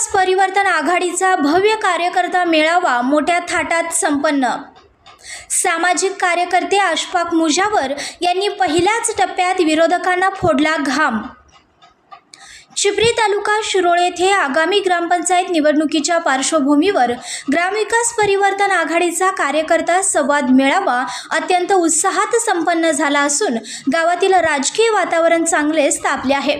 ग्रामविकास परिवर्तन आघाडीचा भव्य कार्यकर्ता मेळावा मोठ्या थाटात संपन्न। सामाजिक कार्यकर्ते अशफाक मुजावर यांनी पहिल्याच टप्प्यात विरोधकांना फोडला घाम। चिपरी तालुका शिरोळ येथे आगामी ग्रामपंचायत निवडणुकीच्या पार्श्वभूमीवर ग्रामविकास परिवर्तन आघाडीचा कार्यकर्ता संवाद मेळावा अत्यंत उत्साहात संपन्न झाला असून गावातील राजकीय वातावरण चांगलेच तापले आहे।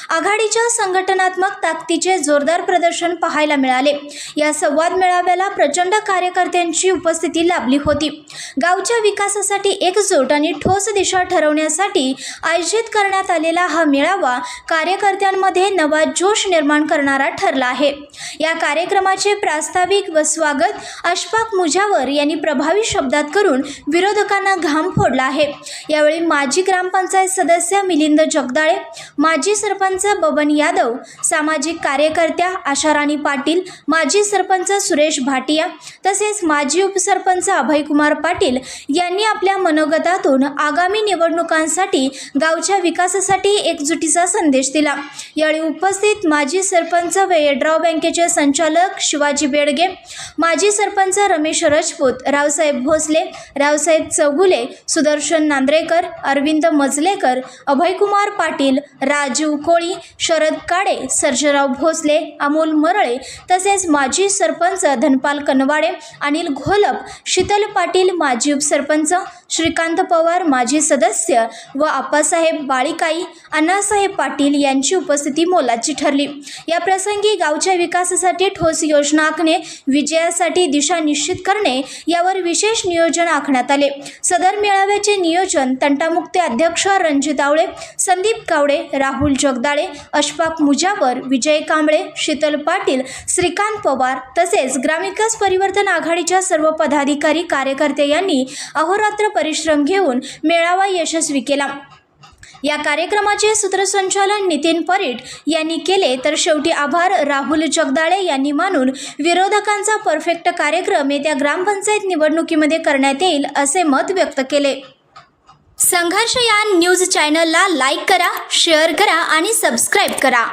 आघाडीच्या संघटनात्मक ताकदीचे जोरदार प्रदर्शन पाहायला मिळाले। या संवाद मेळाव्याला प्रचंड कार्यकर्त्यांची उपस्थिती लाभली होती। गावच्या विकासासाठी एकजूट आणि ठोस दिशा ठरवण्यासाठी आयोजित करण्यात आलेला हा मेळावा कार्यकर्त्यांमध्ये नवा जोश निर्माण करणारा ठरला आहे। या कार्यक्रमाचे प्रास्ताविक व स्वागत अशफाक मुजावर यांनी प्रभावी शब्दात करून विरोधकांना घाम फोडला आहे। यावेळी माजी ग्रामपंचायत सदस्य मिलिंद जगदाळे, माजी सरपंच बबन यादव, सामाजिक कार्यकर्त्या आशाराणी पाटील, माजी सरपंच सुरेश भाटिया तसेच माजी उपसरपंच अभयकुमार पाटील यांनी आपल्या मनोगतातून आगामी निवडणुकांसाठी गावच्या विकासासाठी एकजुटीचा संदेश दिला। यावेळी उपस्थित माजी सरपंच व येड्राव बँकेचे संचालक शिवाजी बेडगे, माजी सरपंच रमेश राजपूत, रावसाहेब भोसले, रावसाहेब चौगुले, सुदर्शन नांद्रेकर, अरविंद मजलेकर, अभयकुमार पाटील, राजू कोळी, शरद काडे, सर्जेराव भोसले, अमोल मरळे तसेच माजी सरपंच धनपाल कनवाडे, अनिल घोलप, शीतल पाटील, माजी उपसरपंच श्रीकांत पवार, माजी सदस्य व आप्पासाहेब बाळीकाई, अण्णासाहेब पाटील यांची उपस्थिती मोलाची ठरली। या प्रसंगी गावच्या विकासासाठी ठोस योजना आखणे, विजयासाठी दिशा निश्चित करणे यावर विशेष नियोजन आखण्यात आले। सदर मेळाव्याचे नियोजन तंटामुक्ती अध्यक्ष रणजित आवळे, संदीप कावडे, राहुल जगदाळे, अशफाक मुजावर, विजय कांबळे, शीतल पाटील, श्रीकांत पवार तसेच ग्रामविकास परिवर्तन आघाडीच्या सर्व पदाधिकारी कार्यकर्ते यांनी अहोरात्र परिश्रम घेऊन मेळावा यशस्वी केला। या कार्यक्रमाचे सूत्रसंचालन नितीन परीट यांनी केले तर शेवटी आभार राहुल जगदाळे यांनी मानून विरोधकांचा परफेक्ट कार्यक्रम येत्या ग्रामपंचायत निवडणुकीमध्ये करण्यात येईल असे मत व्यक्त केले। संघर्ष या न्यूज चॅनलला लाईक करा, शेअर करा आणि सबस्क्राईब करा।